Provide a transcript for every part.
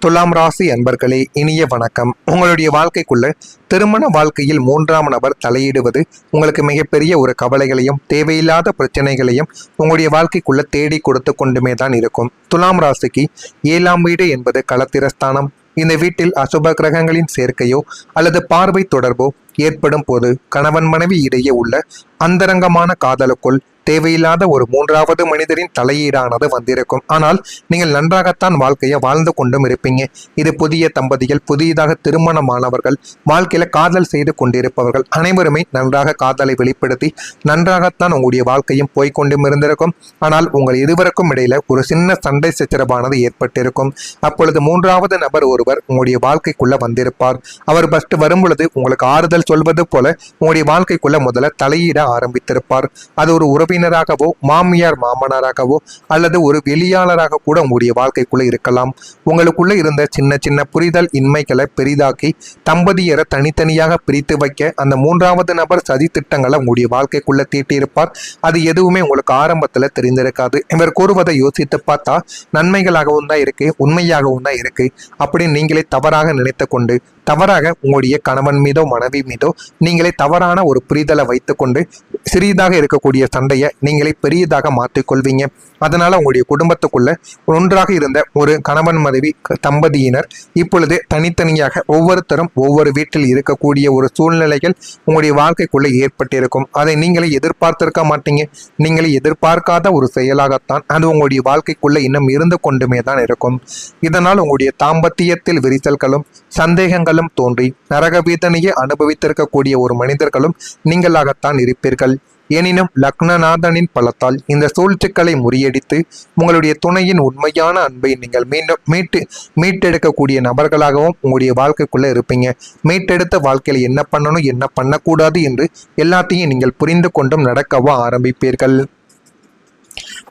துலாம் ராசி அன்பர்களே, இனிய வணக்கம். உங்களுடைய வாழ்க்கைக்குள்ள திருமண வாழ்க்கையில் மூன்றாம் நபர் தலையிடுவது உங்களுக்கு மிகப்பெரிய ஒரு கவலைகளையும் தேவையில்லாத பிரச்சனைகளையும் உங்களுடைய வாழ்க்கைக்குள்ள தேடி கொடுத்து கொண்டுமே தான் இருக்கும். துலாம் ராசிக்கு 7ஆம் வீடு என்பது களத்திரஸ்தானம். இந்த வீட்டில் அசுப கிரகங்களின் சேர்க்கையோ அல்லது பார்வை தொடர்போ ஏற்படும் போது கணவன் மனைவி இடையே உள்ள அந்தரங்கமான காதலுக்குள் தேவையில்லாத ஒரு மூன்றாவது மனிதரின் தலையீடானது வந்திருக்கும். ஆனால் நீங்கள் நன்றாகத்தான் வாழ்க்கையை வாழ்ந்து கொண்டும் இருப்பீங்க. இது புதிய தம்பதிகள், புதியதாக திருமணமானவர்கள், வாழ்க்கையில காதல் செய்து கொண்டிருப்பவர்கள் அனைவருமே நன்றாக காதலை வெளிப்படுத்தி நன்றாகத்தான் உங்களுடைய வாழ்க்கையும் போய்கொண்டும் இருந்திருக்கும். ஆனால் உங்கள் இருவருக்கும் இடையில ஒரு சின்ன சண்டை சச்சரவானது ஏற்பட்டிருக்கும். அப்பொழுது மூன்றாவது நபர் ஒருவர் உங்களுடைய வாழ்க்கைக்குள்ள வந்திருப்பார். அவர் ஃபர்ஸ்ட் வரும் பொழுது உங்களுக்கு ஆறுதல் சொல்வது போல உங்களுடைய வாழ்க்கைக்குள்ள முதல்ல தலையிட ஆரம்பித்திருப்பார். அது ஒரு உறவினராகவோ மாமியார் மாமனாராகவோ அல்லது ஒரு வெளியாளராக கூட உங்களுடைய வாழ்க்கைக்குள்ள இருக்கலாம். உங்களுக்குள்ள இருந்த சின்ன சின்ன புரிதல் இன்மைகளை பெரிதாக்கி தம்பதியரை தனித்தனியாக பிரித்து வைக்க அந்த மூன்றாவது நபர் சதி திட்டங்களை உங்களுடைய வாழ்க்கைக்குள்ள தீட்டியிருப்பார். அது எதுவுமே உங்களுக்கு ஆரம்பத்துல தெரிந்திருக்காது. இவர் கூறுவதை யோசித்து பார்த்தா நன்மைகளாகவும் தான் இருக்கு, உண்மையாகவும் தான் இருக்கு அப்படின்னு நீங்களே தவறாக நினைத்து கொண்டு தவறாக உங்களுடைய கணவன் மீதோ மனைவி மீதோ நீங்களே தவறான ஒரு புரிதலை வைத்துக்கொண்டு சிறியதாக இருக்கக்கூடிய சண்டையை நீங்களே பெரியதாக மாற்றிக்கொள்வீங்க. அதனால உங்களுடைய குடும்பத்துக்குள்ள ஒன்றாக இருந்த ஒரு கணவன் மனைவி தம்பதியினர் இப்பொழுது தனித்தனியாக ஒவ்வொருத்தரும் ஒவ்வொரு வீட்டில் இருக்கக்கூடிய ஒரு சூழ்நிலைகள் உங்களுடைய வாழ்க்கைக்குள்ள ஏற்பட்டிருக்கும். அதை நீங்களே எதிர்பார்த்திருக்க மாட்டீங்க. நீங்களே எதிர்பார்க்காத ஒரு செயலாகத்தான் அது உங்களுடைய வாழ்க்கைக்குள்ள இன்னும் இருந்து கொண்டுமே தான் இருக்கும். இதனால் உங்களுடைய தாம்பத்தியத்தில் விரிசல்களும் சந்தேகங்களும் தோன்றி நரக வேதனையை அனுபவித்திருக்கக்கூடிய ஒரு மனிதர்களும் நீங்களாகத்தான் இருப்பீர்கள். எனினும் லக்னநாதனின் பலத்தால் இந்த சூழ்ச்சிகளை முறியடித்து உங்களுடைய துணையின் உண்மையான அன்பை நீங்கள் மீட்டெடுக்கக்கூடிய நபர்களாகவும் உங்களுடைய வாழ்க்கைக்குள்ள இருப்பீங்க. மீட்டெடுத்த வாழ்க்கையில் என்ன பண்ணணும் என்ன பண்ணக்கூடாது என்று எல்லாத்தையும் நீங்கள் புரிந்து கொண்டும் நடக்கவும் ஆரம்பிப்பீர்கள்.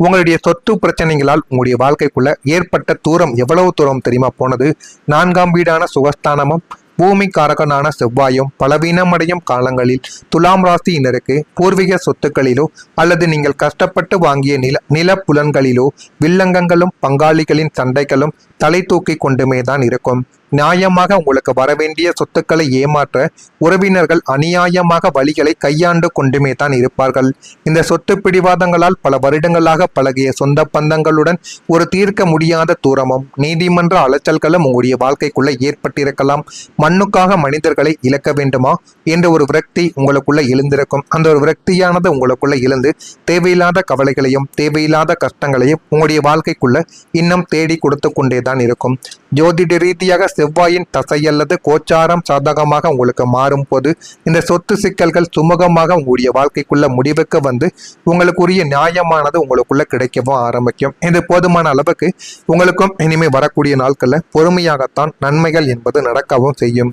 உங்களுடைய சொத்து பிரச்சனைகளால் உங்களுடைய வாழ்க்கைக்குள்ள ஏற்பட்ட தூரம் எவ்வளவு தூரம் தெரியுமா போனது? 4ஆம் வீடான சுகஸ்தானமும் பூமி காரகனான செவ்வாயும் பலவீனமடையும் காலங்களில் துலாம் ராசியினருக்கு பூர்வீக சொத்துக்களிலோ அல்லது நீங்கள் கஷ்டப்பட்டு வாங்கிய நில புலன்களிலோ வில்லங்கங்களும் பங்காளிகளின் சண்டைகளும் தலை தூக்கி கொண்டுமே தான் இருக்கும். நியாயமாக உங்களுக்கு வரவேண்டிய சொத்துக்களை ஏமாற்ற உறவினர்கள் அநியாயமாக வழிகளை கையாண்டு கொண்டுமே தான் இருப்பார்கள். இந்த சொத்து பிடிவாதங்களால் பல வருடங்களாக பழகிய சொந்த பந்தங்களுடன் ஒரு தீர்க்க முடியாத தூரமும் நீதிமன்ற அலைச்சல்களும் உங்களுடைய வாழ்க்கைக்குள்ள ஏற்பட்டிருக்கலாம். மண்ணுக்காக மனிதர்களை இழக்க வேண்டுமா என்ற ஒரு விரக்தி உங்களுக்குள்ள எழுந்திருக்கும். அந்த ஒரு விரக்தியானது உங்களுக்குள்ள எழுந்து தேவையில்லாத கவலைகளையும் தேவையில்லாத கஷ்டங்களையும் உங்களுடைய வாழ்க்கைக்குள்ள இன்னும் தேடி கொடுத்து கொண்டேதான் இருக்கும். ஜோதிட ரீதியாக செவ்வாயின் தசை அல்லது கோச்சாரம் சாதகமாக உங்களுக்கு மாறும் போது இந்த சொத்து சிக்கல்கள் சுமூகமாக உங்களுடைய வாழ்க்கைக்குள்ள முடிவுக்கு வந்து உங்களுக்குரிய நியாயமானது உங்களுக்குள்ள கிடைக்கவும் ஆரம்பிக்கும். இது போதுமான அளவுக்கு உங்களுக்கும் இனிமே வரக்கூடிய நாட்கள்ல பொறுமையாகத்தான் நன்மைகள் என்பது நடக்கவும் செய்யும்.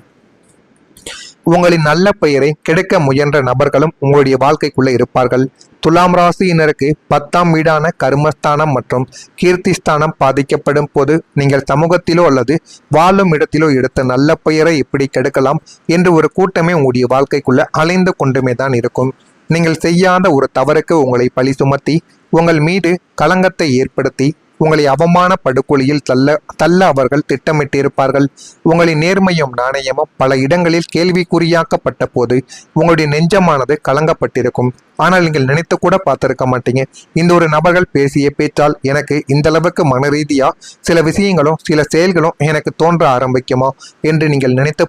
உங்களின் நல்ல பெயரை கிடைக்க முயன்ற நபர்களும் உங்களுடைய வாழ்க்கைக்குள்ள இருப்பார்கள். துலாம் ராசியினருக்கு 10ஆம் வீடான கர்மஸ்தானம் மற்றும் கீர்த்திஸ்தானம் பாதிக்கப்படும் போது நீங்கள் சமூகத்திலோ அல்லது வாழும் இடத்திலோ எடுத்த நல்ல பெயரை எப்படி கெடுக்கலாம் என்று ஒரு கூட்டமே உங்களுடைய வாழ்க்கைக்குள்ள அலைந்து கொண்டுமே தான் இருக்கும். நீங்கள் செய்யாத ஒரு தவறுக்கு உங்களை பழி சுமத்தி உங்கள் மீது களங்கத்தை ஏற்படுத்தி உங்களை அவமான படுகொலியில் தள்ள அவர்கள் திட்டமிட்டிருப்பார்கள். உங்களின் நேர்மையும் நாணயமும் பல இடங்களில் கேள்விக்குறியாக்கப்பட்ட போது உங்களுடைய நெஞ்சமானது கலங்கப்பட்டிருக்கும். ஆனால் நீங்கள் நினைத்து கூட பார்த்திருக்க மாட்டீங்க. இந்த ஒரு நபர்கள் பேசிய பேச்சால் எனக்கு இந்த அளவுக்கு மன ரீதியா சில விஷயங்களும் சில செயல்களும் எனக்கு தோன்ற ஆரம்பிக்குமா என்று நீங்கள் நினைத்து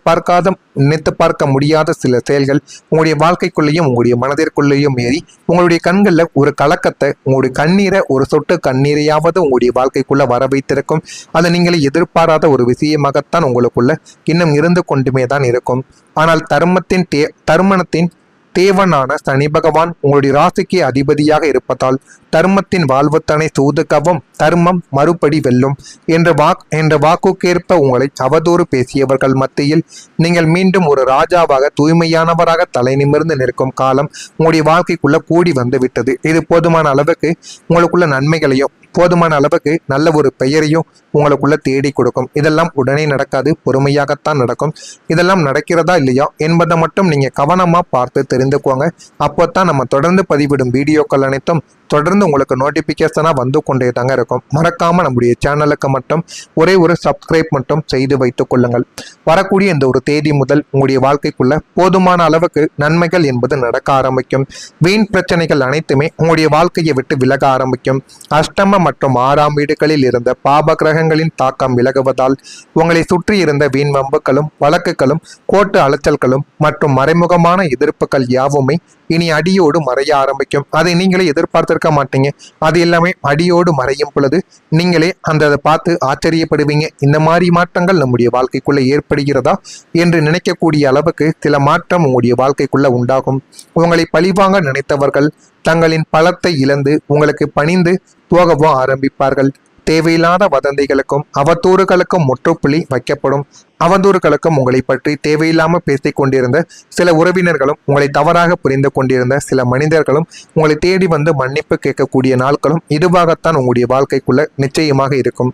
பார்க்க முடியாத சில செயல்கள் உங்களுடைய வாழ்க்கைக்குள்ளேயும் உங்களுடைய மனதிற்குள்ளேயும் ஏறி உங்களுடைய கண்களில் ஒரு கலக்கத்தை, உங்களுடைய கண்ணீரை, ஒரு சொட்டு கண்ணீரையாவது உங்களுடைய வாழ்க்கைக்குள்ள வர வைத்திருக்கும். அதை நீங்களே எதிர்பாராத ஒரு விஷயமாகத்தான் உங்களுக்குள்ள இன்னும் இருந்து கொண்டுமே தான் இருக்கும். ஆனால் தருமணத்தின் தேவனான சனி பகவான் உங்களுடைய ராசிக்கு அதிபதியாக இருப்பதால் தர்மத்தின் வாழ்வுத்தனை சூதுக்கவும் தர்மம் மறுபடி வெல்லும் என்ற வாக்குக்கேற்ப உங்களை அவதூறு பேசியவர்கள் மத்தியில் நீங்கள் மீண்டும் ஒரு ராஜாவாக தூய்மையானவராக தலை நிமிர்ந்து நிற்கும் காலம் உங்களுடைய வாழ்க்கைக்குள்ள கூடி வந்து விட்டது. இது போதுமான அளவுக்கு உங்களுக்குள்ள நன்மைகளையும் போதுமான அளவுக்கு நல்ல ஒரு பெயரையும் உங்களுக்குள்ள தேடி கொடுக்கும். இதெல்லாம் உடனே நடக்காது, பொறுமையாகத்தான் நடக்கும். இதெல்லாம் நடக்கிறதா இல்லையா என்பதை மட்டும் நீங்க கவனமா பார்த்து தெரிந்துக்கோங்க. அப்போத்தான் நம்ம தொடர்ந்து பதிவிடும் வீடியோக்கள் அனைத்தும் தொடர்ந்து உங்களுக்கு நோட்டிபிகேஷனா வந்து கொண்டே தாங்க இருக்கும். மறக்காம நம்முடைய சேனலுக்கு மட்டும் ஒரே ஒரு சப்ஸ்கிரைப் மட்டும் செய்து வைத்துக் கொள்ளுங்கள். வரக்கூடிய இந்த ஒரு தேதி முதல் உங்களுடைய வாழ்க்கைக்குள்ள போதுமான அளவுக்கு நன்மைகள் என்பது நடக்க ஆரம்பிக்கும். வீண் பிரச்சனைகள் அனைத்துமே உங்களுடைய வாழ்க்கையை விட்டு விலக ஆரம்பிக்கும். அஷ்டம மற்றும் 6ஆம் வீடுகளில் இருந்த பாப கிரகங்களின் தாக்கம் விலகுவதால் உங்களை சுற்றி இருந்த வீண் வம்புகளும் வழக்குகளும் கோர்ட்டு அலைச்சல்களும் மற்றும் மறைமுகமான எதிர்ப்புகள் யாவுமே இனி அடியோடு மறைய ஆரம்பிக்கும். அதை நீங்களே எதிர்பார்த்திருக்க மாட்டீங்க. அது எல்லாமே அடியோடு மறையும் பொழுது நீங்களே அந்த பார்த்து ஆச்சரியப்படுவீங்க. இந்த மாதிரி மாற்றங்கள் நம்முடைய வாழ்க்கைக்குள்ள ஏற்படுகிறதா என்று நினைக்கக்கூடிய அளவுக்கு சில மாற்றம் உங்களுடைய வாழ்க்கைக்குள்ள உண்டாகும். உங்களை பழிவாங்க நினைத்தவர்கள் தங்களின் பலத்தை இழந்து உங்களுக்கு பணிந்து போகவும் ஆரம்பிப்பார்கள். தேவையில்லாத வதந்திகளுக்கும் அவதூறுகளுக்கும் முற்றுப்புள்ளி வைக்கப்படும். அவதூறுகளுக்கும் உங்களை பற்றி தேவையில்லாமல் பேசிக் கொண்டிருந்த சில உறவினர்களும் உங்களை தவறாக புரிந்து கொண்டிருந்த சில மனிதர்களும் உங்களை தேடி வந்து மன்னிப்பு கேட்கக்கூடிய நாட்களும் இதுவாகத்தான் உங்களுடைய வாழ்க்கைக்குள்ள நிச்சயமாக இருக்கும்.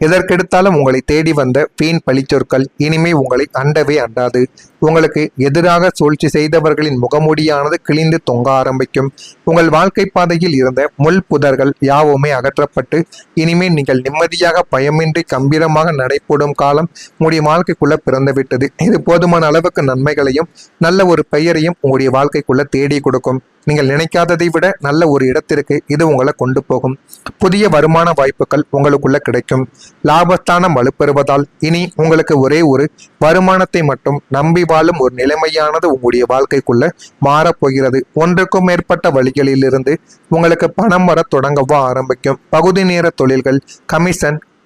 எதற்கெடுத்தாலும் உங்களை தேடி வந்த வீண் பழிச்சொற்கள் இனிமே உங்களை அண்டவே அண்டாது. உங்களுக்கு எதிராக சூழ்ச்சி செய்தவர்களின் முகமூடியானது கிழிந்து தொங்க ஆரம்பிக்கும். உங்கள் வாழ்க்கை பாதையில் இருந்த முள் புதர்கள் யாவுமே அகற்றப்பட்டு இனிமேல் நீங்கள் நிம்மதியாக பயமின்றி கம்பீரமாக நடைபோடும் காலம் உங்களுடைய வாழ்க்கைக்குள்ள பிறந்துவிட்டது. இது போதுமான அளவுக்கு நன்மைகளையும் நல்ல ஒரு பெயரையும் உங்களுடைய வாழ்க்கைக்குள்ள தேடி கொடுக்கும். நீங்கள் நினைக்காததை விட நல்ல ஒரு இடத்திற்கு இது உங்களை கொண்டு போகும். புதிய வருமான வாய்ப்புகள் உங்களுக்குள்ள கிடைக்கும். லாபஸ்தானம் வலுப்பெறுவதால் இனி உங்களுக்கு ஒரே ஒரு வருமானத்தை மட்டும் நம்பி வாழும் ஒரு நிலைமையானது உங்களுடைய வாழ்க்கைக்குள்ள மாறப்போகிறது. ஒன்றுக்கும் மேற்பட்ட வழிகளிலிருந்து உங்களுக்கு பணம் வர தொடங்கவோ ஆரம்பிக்கும். பகுதி நேர தொழில்கள்,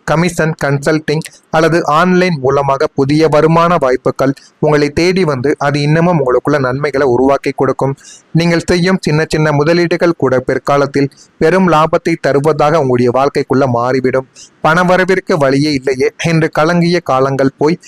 கமிஷன் கன்சல்டிங் அல்லது ஆன்லைன் மூலமாக புதிய வருமான வாய்ப்புகள் உங்களை தேடி வந்து அது இன்னமும் உங்களுக்குள்ள நன்மைகளை உருவாக்கி கொடுக்கும். நீங்கள் செய்யும் சின்ன சின்ன முதலீடுகள் கூட பிற்காலத்தில் பெரும் லாபத்தை தருவதாக உங்களுடைய வாழ்க்கைக்குள்ள மாறிவிடும். பணவரவிற்கு வழியே இல்லையே என்று கலங்கிய காலங்கள் போய்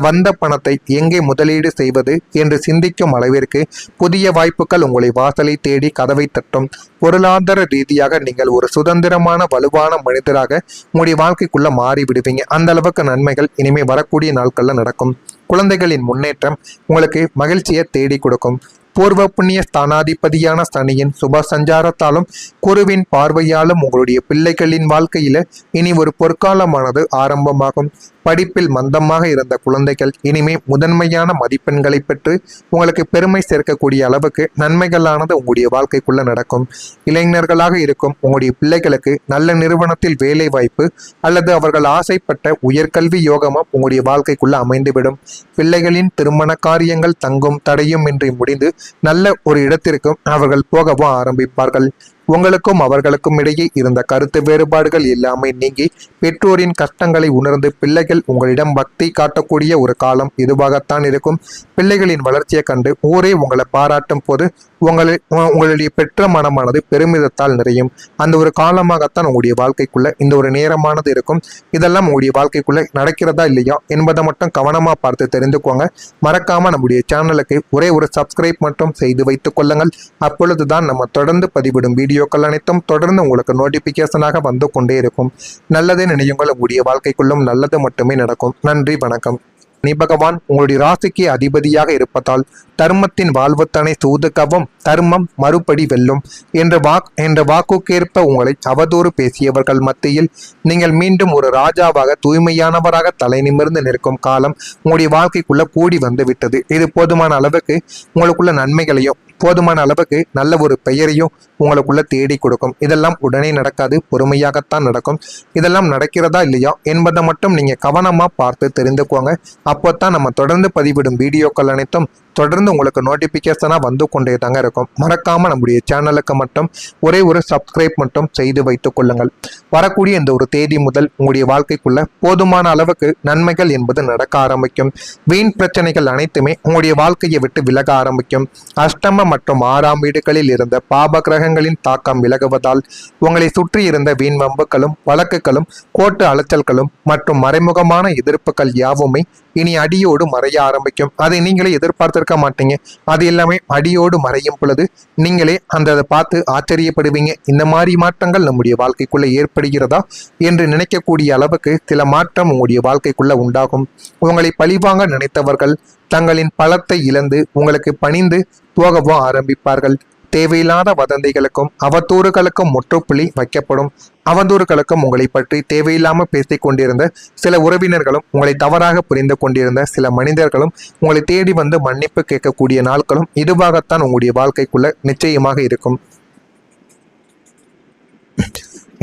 வந்த பணத்தை எங்கே முதலீடு செய்வது என்று சிந்திக்கும் அளவிற்கு புதிய வாய்ப்புகள் உங்களை வாசலை தேடி கதவை தட்டும். பொருளாதார ரீதியாக நீங்கள் ஒரு சுதந்திரமான வலுவான மனிதராக உங்களுடைய வாழ்க்கைக்குள்ள மாறி விடுவீங்க. அந்த அளவுக்கு நன்மைகள் இனிமே வரக்கூடிய நாட்கள்ல நடக்கும். குழந்தைகளின் முன்னேற்றம் உங்களுக்கு மகிழ்ச்சியை தேடி கொடுக்கும். பூர்வ புண்ணிய ஸ்தானாதிபதியான சனியின் சுப சஞ்சாரத்தாலும் குருவின் பார்வையாலும் உங்களுடைய பிள்ளைகளின் வாழ்க்கையில இனி ஒரு பொற்காலமானது ஆரம்பமாகும். படிப்பில் மந்தமாக இருந்த குழந்தைகள் இனிமே முதன்மையான மதிப்பெண்களை பெற்று உங்களுக்கு பெருமை சேர்க்கக்கூடிய அளவுக்கு நன்மைகளானது உங்களுடைய வாழ்க்கைக்குள்ள நடக்கும். இளைஞர்களாக இருக்கும் உங்களுடைய பிள்ளைகளுக்கு நல்ல நிறுவனத்தில் வேலை வாய்ப்பு அல்லது அவர்கள் ஆசைப்பட்ட உயர்கல்வி யோகமும் உங்களுடைய வாழ்க்கைக்குள்ள அமைந்துவிடும். பிள்ளைகளின் திருமண காரியங்கள் தங்கும் தடையும் இன்றி முடிந்து நல்ல ஒரு இடத்திற்கும் அவர்கள் போகவும் ஆரம்பிப்பார்கள். உங்களுக்கும் அவர்களுக்கும் இடையே இருந்த கருத்து வேறுபாடுகள் எல்லாமே நீங்கி பெற்றோரின் கஷ்டங்களை உணர்ந்து பிள்ளைகள் உங்களிடம் பக்தி காட்டக்கூடிய ஒரு காலம் இதுவாகத்தான் இருக்கும். பிள்ளைகளின் வளர்ச்சியை கண்டு ஊரே உங்களை பாராட்டும் போது உங்களுடைய பெற்ற மனமானது பெருமிதத்தால் நிறையும். அந்த ஒரு காலமாகத்தான் உங்களுடைய வாழ்க்கைக்குள்ள இந்த ஒரு நேரமானது இருக்கும். இதெல்லாம் உங்களுடைய வாழ்க்கைக்குள்ள நடக்கிறதா இல்லையா என்பதை மட்டும் கவனமா பார்த்து தெரிந்துக்கோங்க. மறக்காம நம்முடைய சேனலுக்கு ஒரே ஒரு சப்ஸ்கிரைப் மட்டும் செய்து வைத்துக் கொள்ளுங்கள். அப்பொழுதுதான் நம்ம தொடர்ந்து பதிவிடும் வீடியோக்கள் அனைத்தும் தொடர்ந்து உங்களுக்கு நோட்டிபிகேஷனாக வந்து கொண்டே இருக்கும். நல்லதே நினையுங்கள், உங்களுடைய வாழ்க்கைக்குள்ளும் நல்லது மட்டுமே நடக்கும். நன்றி, வணக்கம். சனி பகவான் உங்களுடைய ராசிக்கு அதிபதியாக இருப்பதால் தர்மத்தின் வாழ்வுத்தனை சூதுக்கவும் தர்மம் மறுபடி வெல்லும் என்ற வாக்குக்கேற்ப உங்களை அவதூறு பேசியவர்கள் மத்தியில் நீங்கள் மீண்டும் ஒரு ராஜாவாக தூய்மையானவராக தலை நிமிர்ந்து நிற்கும் காலம் உங்களுடைய வாழ்க்கைக்குள்ள கூடி வந்து விட்டது. இது போதுமான அளவுக்கு உங்களுக்குள்ள நன்மைகளையும் போதுமான அளவுக்கு நல்ல ஒரு பெயரையும் உங்களுக்குள்ள தேடி கொடுக்கும். இதெல்லாம் உடனே நடக்காது, பொறுமையாகத்தான் நடக்கும். இதெல்லாம் நடக்கிறதா இல்லையா என்பதை மட்டும் நீங்க கவனமா பார்த்து தெரிந்துக்கோங்க. அப்போதான் நம்ம தொடர்ந்து பதிவிடும் வீடியோக்கள் அனைத்தும் தொடர்ந்து உங்களுக்கு நோட்டிபிகேஷனா வந்து கொண்டே தாங்க இருக்கும். மறக்காம நம்முடைய சேனலுக்கு மட்டும் ஒரே ஒரு சப்ஸ்கிரைப் மட்டும் செய்து வைத்துக் கொள்ளுங்கள். வரக்கூடிய இந்த ஒரு தேதி முதல் உங்களுடைய வாழ்க்கைக்குள்ள போதுமான அளவுக்கு நன்மைகள் என்பது நடக்க ஆரம்பிக்கும். வீண் பிரச்சனைகள் அனைத்துமே உங்களுடைய வாழ்க்கையை விட்டு விலக ஆரம்பிக்கும். அஷ்டம மற்றும் 6ஆம் வீடுகளில் இருந்த பாப கிரகங்களின் தாக்கம் விலகுவதால் உங்களை சுற்றி இருந்த வீண் வம்புகளும் வழக்குகளும் கோர்ட்டு அலைச்சல்களும் மற்றும் மறைமுகமான எதிர்ப்புகள் யாவுமே இனி அடியோடு மறைய ஆரம்பிக்கும். அதை நீங்களே எதிர்பார்த்திருக்க மாட்டீங்க. அது எல்லாமே அடியோடு மறையும் பொழுது நீங்களே அதை பார்த்து ஆச்சரியப்படுவீங்க. இந்த மாதிரி மாற்றங்கள் நம்முடைய வாழ்க்கைக்குள்ள ஏற்படுகிறதா என்று நினைக்கக்கூடிய அளவுக்கு சில மாற்றம் உங்களுடைய வாழ்க்கைக்குள்ள உண்டாகும். உங்களை பழிவாங்க நினைத்தவர்கள் தங்களின் பலத்தை இழந்து உங்களுக்கு பணிந்து போகவும் ஆரம்பிப்பார்கள். தேவையில்லாத வதந்திகளுக்கும் அவதூறுகளுக்கும் முற்றுப்புள்ளி வைக்கப்படும். அவதூறுகளுக்கும் உங்களை பற்றி தேவையில்லாமல் பேசிக் கொண்டிருந்த சில உறவினர்களும், உங்களை தவறாக புரிந்து கொண்டிருந்த சில மனிதர்களும் உங்களை தேடி வந்து மன்னிப்பு கேட்கக்கூடிய நாட்களும் இதுவாகத்தான் உங்களுடைய வாழ்க்கைக்குள்ள நிச்சயமாக இருக்கும்.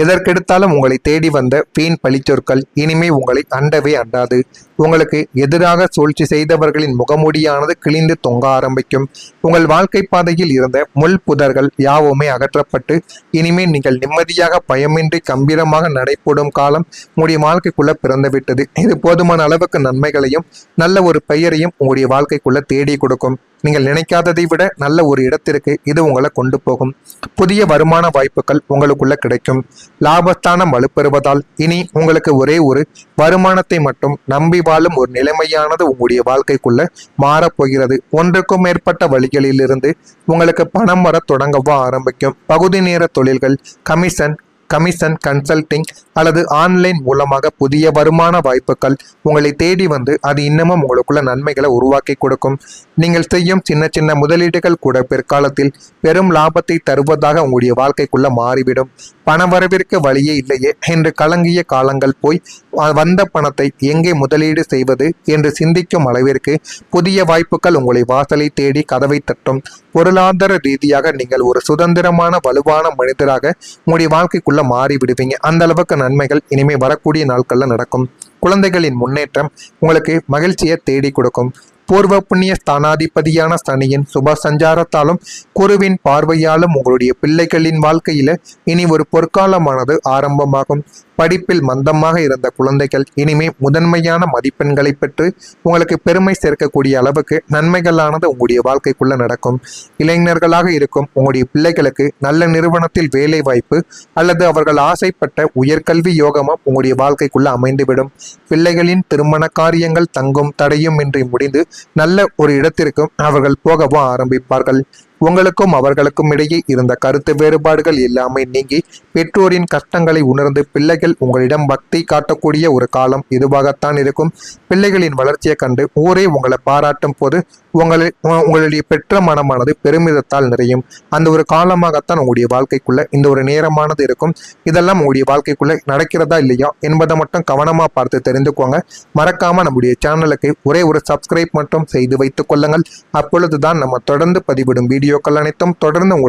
எதற்கெடுத்தாலும் உங்களை தேடி வந்த வீண் பழிச்சொற்கள் இனிமே உங்களை அண்டவே அண்டாது. உங்களுக்கு எதிராக சூழ்ச்சி செய்தவர்களின் முகமூடியானது கிழிந்து தொங்க ஆரம்பிக்கும். உங்கள் வாழ்க்கை பாதையில் இருந்த முள் புதர்கள் யாவுமே அகற்றப்பட்டு இனிமே நீங்கள் நிம்மதியாக பயமின்றி கம்பீரமாக நடைபோடும் காலம் உங்களுடைய வாழ்க்கைக்குள்ள பிறந்துவிட்டது. இது போதுமான அளவுக்கு நன்மைகளையும் நல்ல ஒரு பெயரையும் உங்களுடைய வாழ்க்கைக்குள்ள தேடி கொடுக்கும். நீங்கள் நினைக்காததை விட நல்ல ஒரு இடத்திற்கு இது உங்களை கொண்டு போகும். புதிய வருமான வாய்ப்புகள் உங்களுக்குள்ள கிடைக்கும். லாபஸ்தானம் வலுப்பெறுவதால் இனி உங்களுக்கு ஒரே ஒரு வருமானத்தை மட்டும் நம்பி வாழும் ஒரு நிலைமையானது உங்களுடைய வாழ்க்கைக்குள்ள மாறப்போகிறது. ஒன்றுக்கும் மேற்பட்ட வழிகளிலிருந்து உங்களுக்கு பணம் வர தொடங்கவோ ஆரம்பிக்கும். பகுதி நேர தொழில்கள், கமிஷன் கன்சல்டிங் அல்லது ஆன்லைன் மூலமாக புதிய வருமான வாய்ப்புகள் உங்களை தேடி வந்து அது இன்னமும் உங்களுக்குள்ள நன்மைகளை உருவாக்கி கொடுக்கும். நீங்கள் செய்யும் சின்ன சின்ன முதலீடுகள் கூட பிற்காலத்தில் பெரும் லாபத்தை தருவதாக உங்களுடைய வாழ்க்கைக்குள்ள மாறிவிடும். பணவரவிற்கு வழியே இல்லையே என்று கலங்கிய காலங்கள் போய் வந்த பணத்தை எங்கே முதலீடு செய்வது என்று சிந்திக்கும் அளவிற்கு புதிய வாய்ப்புகள் உங்களை வாசலை தேடி கதவை தட்டும். பொருளாதார ரீதியாக நீங்கள் ஒரு சுதந்திரமான வலுவான மனிதராக உங்களுடைய வாழ்க்கைக்குள்ள மாறி விடுவீங்க. அந்த அளவுக்கு நன்மைகள் இனிமே வரக்கூடிய நாட்கள்ல நடக்கும். குழந்தைகளின் முன்னேற்றம் உங்களுக்கு மகிழ்ச்சியை தேடி கொடுக்கும். பூர்வ புண்ணிய ஸ்தானாதிபதியான சனியின் சுப சஞ்சாரத்தாலும் குருவின் பார்வையாலும் உங்களுடைய பிள்ளைகளின் வாழ்க்கையில இனி ஒரு பொற்காலமானது ஆரம்பமாகும். படிப்பில் மந்தமாக இருந்த குழந்தைகள் இனிமே முதன்மையான மதிப்பெண்களை பெற்று உங்களுக்கு பெருமை சேர்க்கக்கூடிய அளவுக்கு நன்மைகளானது உங்களுடைய வாழ்க்கைக்குள்ள நடக்கும். இளைஞர்களாக இருக்கும் உங்களுடைய பிள்ளைகளுக்கு நல்ல நிறுவனத்தில் வேலை வாய்ப்பு அல்லது அவர்கள் ஆசைப்பட்ட உயர்கல்வி யோகமும் உங்களுடைய வாழ்க்கைக்குள்ள அமைந்துவிடும். பிள்ளைகளின் திருமண காரியங்கள் தங்கும் தடையும் இன்றி முடிந்து நல்ல ஒரு இடத்திற்கும் அவர்கள் போகவும் ஆரம்பிப்பார்கள். உங்களுக்கும் அவர்களுக்கும் இடையே இருந்த கருத்து வேறுபாடுகள் எல்லாமே நீங்கி பெற்றோரின் கஷ்டங்களை உணர்ந்து பிள்ளைகள் உங்களிடம் பக்தி காட்டக்கூடிய ஒரு இதுவாகத்தான் இருக்கும். பிள்ளைகளின் வளர்ச்சியை கண்டு ஊரே உங்களை பாராட்டும் போது உங்களுடைய பெற்ற மனமானது பெருமிதத்தால் நிறையும். அந்த ஒரு காலமாகத்தான் உங்களுடைய வாழ்க்கைக்குள்ள இந்த ஒரு நேரமானது இருக்கும். இதெல்லாம் உங்களுடைய வாழ்க்கைக்குள்ள நடக்கிறதா இல்லையா என்பதை மட்டும் கவனமா பார்த்து தெரிந்துக்கோங்க. மறக்காம நம்முடைய சேனலுக்கு ஒரே ஒரு சப்ஸ்கிரைப் மட்டும் செய்து வைத்துக் கொள்ளுங்கள். அப்பொழுதுதான் நம்ம தொடர்ந்து பதிவிடும் வீடியோக்கள் அனைத்தும் தொடர்ந்து உங்களுக்கு